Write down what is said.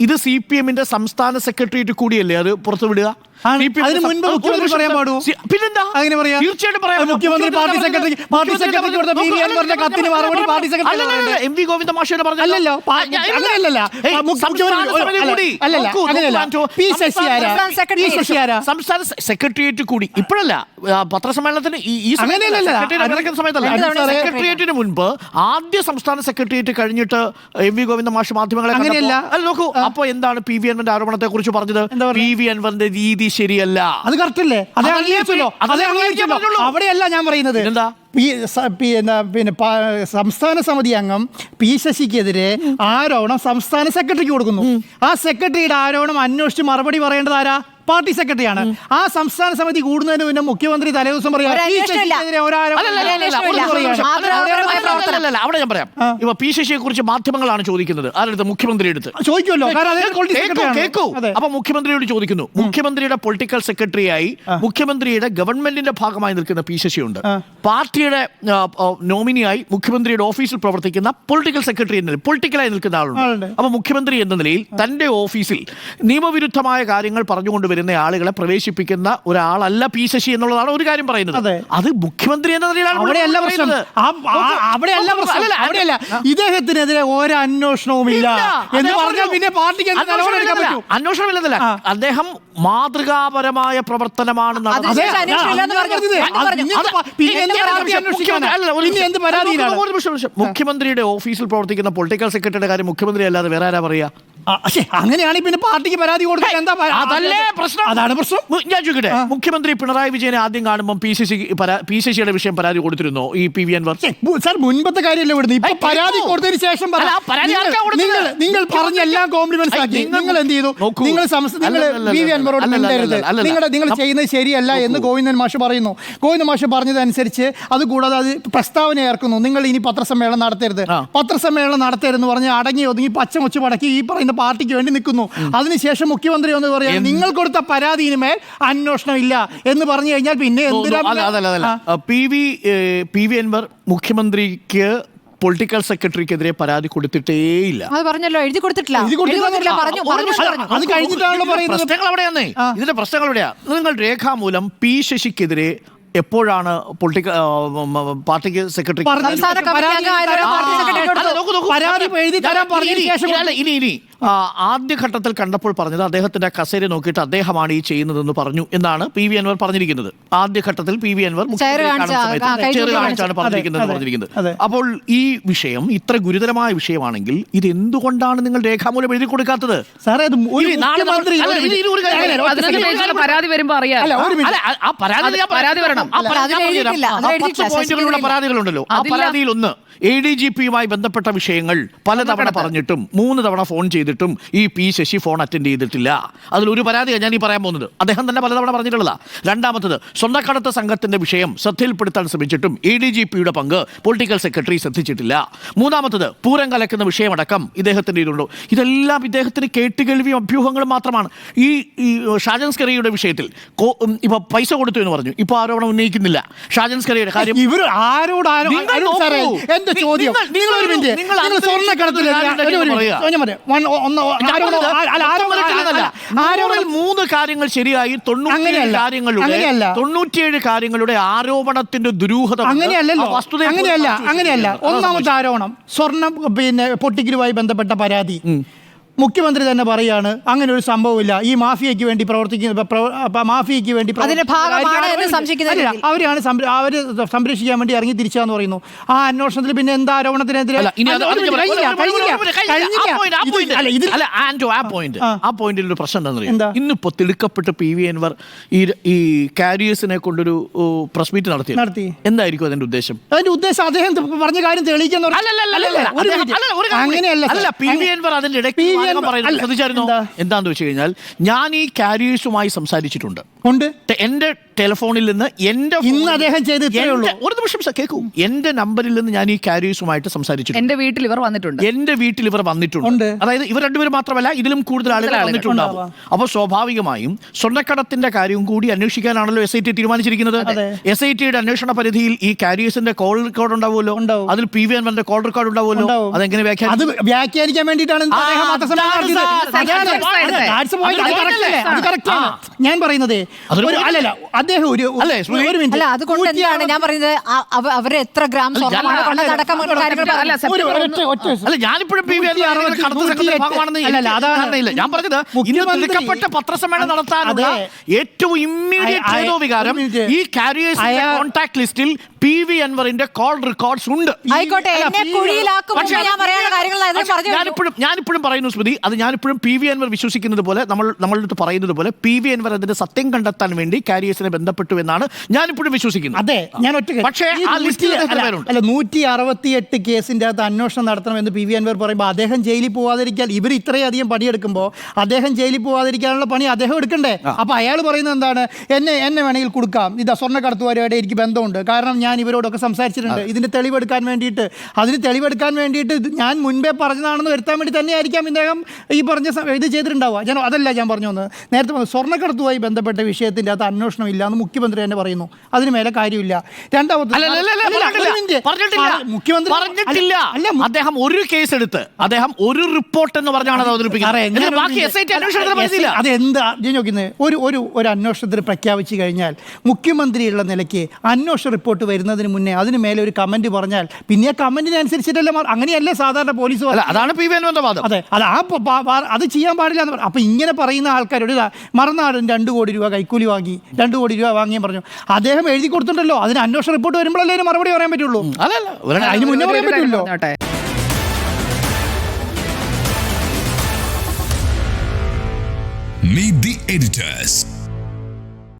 ഇത് CPM-ന്റെ സംസ്ഥാന സെക്രട്ടേറിയറ്റ് കൂടിയല്ലേ അത് പുറത്തുവിടുക? അതിന് മുൻപ് മുഖ്യമന്ത്രി പറയാൻ പാടുമോ? പിന്നെന്താ? അങ്ങനെ പറയാം. തീർച്ചയായിട്ടും പറയാം. മുഖ്യമന്ത്രി പാർട്ടി സെക്രട്ടറി കൊടുത്ത PV അൻവറിന്റെ കത്തിന് മറുപടി പാർട്ടി സെക്രട്ടറി MV ഗോവിന്ദ മാഷ് പറഞ്ഞല്ലോ. അല്ലല്ലോ, അങ്ങനെയല്ല. സംസ്ഥാന സെക്രട്ടേറിയറ്റ് കൂടി ഇപ്പോഴല്ല, പത്രസമ്മേളനത്തിന് ഈ സമയത്തല്ല, സെക്രട്ടേറിയറ്റിന് മുൻപ് ആദ്യ സംസ്ഥാന സെക്രട്ടേറിയറ്റ് കഴിഞ്ഞിട്ട് MV ഗോവിന്ദ മാഷ് മാധ്യമങ്ങളെ നോക്കൂ. അപ്പൊ എന്താണ് PV അൻവറിന്റെ ആരോപണത്തെ കുറിച്ച് പറഞ്ഞത്? PV അൻവറിന്റെ രീതി ശരിയല്ല. അത് കറക്റ്റല്ലേ? അവിടെയല്ല ഞാൻ പറയുന്നത്. എന്താ പിന്നെ സംസ്ഥാന സമിതി അംഗം P ശശിക്കെതിരെ ആരോപണം സംസ്ഥാന സെക്രട്ടറിക്ക് കൊടുക്കുന്നു. ആ സെക്രട്ടറിയുടെ ആരോപണം അന്വേഷിച്ച് മറുപടി പറയേണ്ടത് ആരാ? പാർട്ടി സെക്രട്ടറിയാണ്. ആ സംസ്ഥാന സമിതി കൂടുന്നതിന് മുന്നേ മുഖ്യമന്ത്രി തലേദിവസം പറയാം അവിടെ ഞാൻ പറയാം. ഇപ്പൊ P ശശിയെ കുറിച്ച് മാധ്യമങ്ങളാണ് ചോദിക്കുന്നത്. ആരെടുത്ത്? മുഖ്യമന്ത്രി എടുത്ത് ചോദിക്കുമല്ലോ. കേൾക്കൂ. അപ്പൊ മുഖ്യമന്ത്രിയോട് ചോദിക്കുന്നു. മുഖ്യമന്ത്രിയുടെ പൊളിറ്റിക്കൽ സെക്രട്ടറിയായി മുഖ്യമന്ത്രിയുടെ ഗവൺമെന്റിന്റെ ഭാഗമായി നിൽക്കുന്ന P ശശിയുണ്ട്. പാർട്ടിയുടെ നോമിനിയായി മുഖ്യമന്ത്രിയുടെ ഓഫീസിൽ പ്രവർത്തിക്കുന്ന പൊളിറ്റിക്കൽ സെക്രട്ടറി എന്ന പൊളിറ്റിക്കലായി നിൽക്കുന്ന ആളുണ്ട്. അപ്പൊ മുഖ്യമന്ത്രി എന്ന നിലയിൽ തന്റെ ഓഫീസിൽ നിയമവിരുദ്ധമായ കാര്യങ്ങൾ പറഞ്ഞുകൊണ്ടുവരുന്ന ആളുകളെ പ്രവേശിപ്പിക്കുന്ന ഒരാളല്ല P ശശി എന്നുള്ളതാണ് ഒരു കാര്യം പറയുന്നത്. അത് മുഖ്യമന്ത്രി എന്ന നിലയിലാണ്. ഇദ്ദേഹത്തിനെതിരെ ഒരു അന്വേഷണവും ഇല്ല എന്ന് പറഞ്ഞാൽ പിന്നെ പാർട്ടിക്ക് അന്വേഷണമില്ലെന്നല്ല, അദ്ദേഹം മാതൃകാപരമായ പ്രവർത്തനമാണ് നടന്നത്. മുഖ്യമന്ത്രിയുടെ ഓഫീസിൽ പ്രവർത്തിക്കുന്ന പൊളിറ്റിക്കൽ സെക്രട്ടറിയുടെ കാര്യം മുഖ്യമന്ത്രി അല്ലാതെ വേറെ ആരാ പറയാ? അങ്ങനെയാണെങ്കിൽ പിന്നെ പാർട്ടിക്ക് പരാതി കൊടുക്കാൻ എന്താ? അതല്ലേ പ്രശ്നം. അതാണ് പ്രശ്നം. ഞാൻ ചോദിക്കട്ടെ, മുഖ്യമന്ത്രി പിണറായി വിജയനെ ആദ്യം കാണുമ്പോൾ പി ശശിയുടെ വിഷയം പരാതി കൊടുത്തിരുന്നോ ഈ PV അൻവർ? സാർ മുൻപത്തെ കാര്യമല്ലേ വിടുന്നത്? ഇപ്പൊ പരാതി കൊടുത്തതിന് ശേഷം നിങ്ങൾ പറഞ്ഞ എല്ലാ കോംപ്ലിമെന്റ്സ് ആക്കി നിങ്ങൾ എന്ത് ചെയ്തു? നിങ്ങൾ PV അൻവറോട് നിങ്ങൾ ചെയ്യുന്നത് ശരിയല്ല എന്ന് ഗോവിന്ദൻ മാഷ് പറയുന്നു. ഗോവിന്ദൻ മാഷ് പറഞ്ഞതനുസരിച്ച് അതുകൂടാതെ അത് പ്രസ്താവന ഇറക്കുന്നു. നിങ്ങൾ ഇനി പത്രസമ്മേളനം നടത്തരുത് നടത്തരുതെന്ന് പറഞ്ഞ് അടങ്ങി ഒതുങ്ങി പച്ചമുച്ച് മടക്കി ഈ പറയുന്ന പാർട്ടിക്ക് വേണ്ടി നിൽക്കുന്നു. അതിനുശേഷം മുഖ്യമന്ത്രി എന്ന് പറയാം നിങ്ങൾ കൊടുത്ത പരാതിയിന്മേൽ അന്വേഷണം ഇല്ല എന്ന് പറഞ്ഞു കഴിഞ്ഞാൽ പിന്നെ PV അൻവർ മുഖ്യമന്ത്രിക്ക് പൊളിറ്റിക്കൽ സെക്രട്ടറിക്കെതിരെ പരാതി കൊടുത്തിട്ടേയില്ല. അത് പറഞ്ഞല്ലോ, എഴുതി കൊടുത്തിട്ടില്ല. അത് കഴിഞ്ഞിട്ടാണല്ലോ പറയുന്നത്. പ്രശ്നങ്ങൾ എവിടെയാന്നേ, ഇതിന്റെ പ്രശ്നങ്ങൾ എവിടെയാ? നിങ്ങൾ രേഖാമൂലം P ശശിക്കെതിരെ എപ്പോഴാണ് പൊളിറ്റിക്കൽ പാർട്ടിക്ക് സെക്രട്ടറി ഇനി ആദ്യഘട്ടത്തിൽ കണ്ടപ്പോൾ പറഞ്ഞത് അദ്ദേഹത്തിന്റെ കസേര നോക്കിയിട്ട് അദ്ദേഹമാണ് ഈ ചെയ്യുന്നതെന്ന് പറഞ്ഞു എന്നാണ് PV അൻവർ പറഞ്ഞിരിക്കുന്നത്. ആദ്യഘട്ടത്തിൽ PV അൻവർ കാണിച്ചാണ് പറഞ്ഞിരിക്കുന്നത്. അപ്പോൾ ഈ വിഷയം ഇത്ര ഗുരുതരമായ വിഷയമാണെങ്കിൽ ഇത് എന്തുകൊണ്ടാണ് നിങ്ങൾ രേഖാമൂലം എഴുതി കൊടുക്കാത്തത്? പരാതി വരുമ്പോ പരാതികളുണ്ടല്ലോ. ആ പരാതിയിൽ ഒന്ന് ADGP-യുമായി ബന്ധപ്പെട്ട വിഷയങ്ങൾ പലതവണ പറഞ്ഞിട്ടും 3 തവണ ഫോൺ ചെയ്തിട്ടും ഈ P ശശി ഫോൺ അറ്റൻഡ് ചെയ്തിട്ടില്ല. അതിലൊരു പരാതിയാണ് ഞാൻ ഈ പറയാൻ പോകുന്നത്. അദ്ദേഹം തന്നെ പലതവണ പറഞ്ഞിട്ടുള്ളതാ. രണ്ടാമത്തത്, സ്വർണ്ണക്കടത്ത് സംഘത്തിന്റെ വിഷയം ശ്രദ്ധയിൽപ്പെടുത്താൻ ശ്രമിച്ചിട്ടും ADGP-യുടെ പങ്ക് പൊളിറ്റിക്കൽ സെക്രട്ടറി ശ്രദ്ധിച്ചിട്ടില്ല. മൂന്നാമത്തത്, പൂരം കലക്കുന്ന വിഷയമടക്കം ഇദ്ദേഹത്തിന്റെ ഇതുണ്ടോ? ഇതെല്ലാം ഇദ്ദേഹത്തിന് കേട്ടുകേൾവിയും അഭ്യൂഹങ്ങളും മാത്രമാണ്. ഈ ഷാജൻ സ്കറിയുടെ വിഷയത്തിൽ ഇപ്പൊ പൈസ കൊടുത്തു എന്ന് പറഞ്ഞു, ഇപ്പൊ ആരോപണം ഉന്നയിക്കുന്നില്ല. ഷാജൻ സ്കറിയുടെ കാര്യം മൂന്ന് കാര്യങ്ങൾ ശരിയായി 97 കാര്യങ്ങളുടെ ആരോപണത്തിന്റെ ദുരൂഹത അങ്ങനെയല്ല. ഒന്നാമത്തെ ആരോപണം സ്വർണം പൊട്ടിക്കലുമായി ബന്ധപ്പെട്ട പരാതി. മുഖ്യമന്ത്രി തന്നെ പറയാണ് അങ്ങനെ ഒരു സംഭവമില്ല, ഈ മാഫിയയ്ക്ക് വേണ്ടി അവരാണ് അവര് സംരക്ഷിക്കാൻ വേണ്ടി ഇറങ്ങി തിരിച്ചാന്ന് പറയുന്നു. ആ അന്വേഷണത്തിൽ പിന്നെ എന്താ ആരോപണത്തിനെതിരെ ഒരു പ്രശ്നം എന്താ? ഇന്നിപ്പോ തിടുക്കപ്പെട്ട് PV അൻവർ ഈ കാരിയേഴ്സിനെ കൊണ്ടൊരു പ്രസ് മീറ്റ് നടത്തി. എന്തായിരിക്കും അതിന്റെ ഉദ്ദേശം? അദ്ദേഹം പറഞ്ഞ കാര്യം തെളിയിക്കാൻ PV അൻവർ അതിന്റെ ഇടയ്ക്ക് ശ്രദ്ധിച്ചായിരുന്നോ? എന്താന്ന് വെച്ച് കഴിഞ്ഞാൽ, ഞാൻ ഈ കാരിയേഴ്സുമായി സംസാരിച്ചിട്ടുണ്ട്. ഉണ്ട്. എന്റെ ടെലിഫോണിൽ നിന്ന് ഇന്ന് അദ്ദേഹം ചെയ്ത് ഇത്രയേ ഉള്ളൂ. ഒരു നിമിഷം കേൾക്കൂ, എന്റെ നമ്പറിൽ നിന്ന് ഞാൻ ഈ കാരിയേഴ്സുമായിട്ട് സംസാരിച്ചിട്ടുണ്ട്. എന്റെ വീട്ടിൽ ഇവർ വന്നിട്ടുണ്ട്. എന്റെ വീട്ടിൽ ഇവർ വന്നിട്ടുണ്ട്. അതായത് ഇവർ രണ്ടുപേരും മാത്രമല്ല, ഇതിലും കൂടുതൽ ആളുകൾ വന്നിട്ടുണ്ടാവും. അപ്പോൾ സ്വാഭാവികമായും സ്വർണ്ണക്കടത്തിന്റെ കാര്യവും കൂടി അന്വേഷിക്കാനാണല്ലോ SIT തീരുമാനിച്ചിരിക്കുന്നത്. SITയുടെ അന്വേഷണ പരിധിയിൽ ഈ കാരിയേഴ്സിന്റെ കോൾ റെക്കോർഡ് ഉണ്ടാവുമല്ലോ, അതിൽ PV അൻവറിന്റെ കോൾ റെക്കോർഡ് ഉണ്ടാവുമല്ലോ. അതെങ്ങനെ വ്യാഖ്യാനിക്കാൻ വേണ്ടിയിട്ടാണ് ഞാൻ പറയുന്നത്. അല്ലല്ല, അദ്ദേഹം ഒരു മിനിറ്റ്, അതുകൊണ്ട് എന്താണ് ഞാൻ പറയുന്നത്, അവരെ എത്ര ഗ്രാം സ്വർണ്ണമാണ് കൊണ്ടടക്കം അല്ല, ഞാനിപ്പോഴും ഞാൻ പറഞ്ഞത് തിരക്കപ്പെട്ട പത്രസമ്മേളനം നടത്താനുള്ള ഏറ്റവും ഇമ്മീഡിയറ്റ് വികാരം ഈ കാരിയേഴ്സിന്റെ കോൺടാക്ട് ലിസ്റ്റിൽ PV അൻവറിന്റെ കോൾ റെക്കോർഡ്സ് ഉണ്ട്. ഞാനിപ്പോഴും പറയുന്നു സ്മൃതി, അത് ഞാനിപ്പോഴും PV അൻവർ വിശ്വസിക്കുന്നത് പോലെ, നമ്മളുടെ പറയുന്നത് പോലെ PV അൻവർ അതിന്റെ സത്യം കണ്ടെത്താൻ വേണ്ടി കാരിയേഴ്സിനെ ബന്ധപ്പെട്ടു എന്നാണ് ഞാനിപ്പോഴും വിശ്വസിക്കുന്നത്. അതെ, ഞാൻ പക്ഷേ ആ ലിസ്റ്റിൽ 168 കേസിന്റെ അകത്ത് അന്വേഷണം നടത്തണമെന്ന് PV അൻവർ പറയുമ്പോൾ അദ്ദേഹം ജയിലിൽ പോവാതിരിക്കാൻ, ഇവർ ഇത്രയധികം പണിയെടുക്കുമ്പോൾ അദ്ദേഹം ജയിലിൽ പോവാതിരിക്കാനുള്ള പണി അദ്ദേഹം എടുക്കണ്ടേ? അപ്പൊ അയാൾ പറയുന്നത് എന്താണ്, എന്നെ വേണമെങ്കിൽ കൊടുക്കാം, ഇതാ സ്വർണ്ണക്കടത്തുകാരുമായിട്ട് എനിക്ക് ബന്ധമുണ്ട്, കാരണം ഞാൻ ഇവരോടൊക്കെ സംസാരിച്ചിട്ടുണ്ട്, ഇതിന്റെ തെളിവെടുക്കാൻ വേണ്ടിയിട്ട്. അതിന് തെളിവെടുക്കാൻ വേണ്ടിയിട്ട് ഞാൻ മുൻപേ പറഞ്ഞതാണെന്ന് വരുത്താൻ വേണ്ടി തന്നെയായിരിക്കാം ഇദ്ദേഹം ഈ പറഞ്ഞ ഇത് ചെയ്തിട്ടുണ്ടാവുക. അതല്ല ഞാൻ പറഞ്ഞു വന്നത്. നേരത്തെ സ്വർണ്ണക്കടത്തുമായി ബന്ധപ്പെട്ട വിഷയത്തിന്റെ അകത്ത് അന്വേഷണം ഇല്ല എന്ന് മുഖ്യമന്ത്രി തന്നെ പറയുന്നു. അതിന് മേലെ കാര്യമില്ല. രണ്ടാമത്തെ മുഖ്യമന്ത്രി പറഞ്ഞിട്ടില്ല. അദ്ദേഹം ഒരു കേസ് എടുത്ത് അദ്ദേഹം ഒരു റിപ്പോർട്ട് എന്ന് പറഞ്ഞാണ് അതെന്താ ഞാൻ നോക്കുന്നത്, ഒരു അന്വേഷണത്തിന് പ്രഖ്യാപിച്ചു കഴിഞ്ഞാൽ മുഖ്യമന്ത്രിയുള്ള നിലയ്ക്ക് അന്വേഷണ റിപ്പോർട്ട് വരുന്നതിന് മുന്നേ അതിന് മേലെ ഒരു കമന്റ് പറഞ്ഞാൽ പിന്നെ ആ കമന്റിന് അനുസരിച്ചിട്ടല്ല, അങ്ങനെയല്ലേ സാധാരണ പോലീസ്. അതാണ് PV അൻവറിന്റെ വാദം. അതെ, അത് ചെയ്യാൻ പാടില്ല എന്ന് പറഞ്ഞു. അപ്പൊ ഇങ്ങനെ പറയുന്ന ആൾക്കാരോട് മറുനാടൻ 2 കോടി രൂപ കൈക്കൂലി വാങ്ങി, 2 കോടി രൂപ വാങ്ങിയും പറഞ്ഞു. അദ്ദേഹം എഴുതി കൊടുത്തിട്ടുണ്ടല്ലോ, അതിന് അന്വേഷണ റിപ്പോർട്ട് വരുമ്പോഴല്ലേ അതിന് മറുപടി പറയാൻ പറ്റുള്ളൂ. അതിന് മുന്നേ പറയാൻ പറ്റുമല്ലോ. Meet the editors.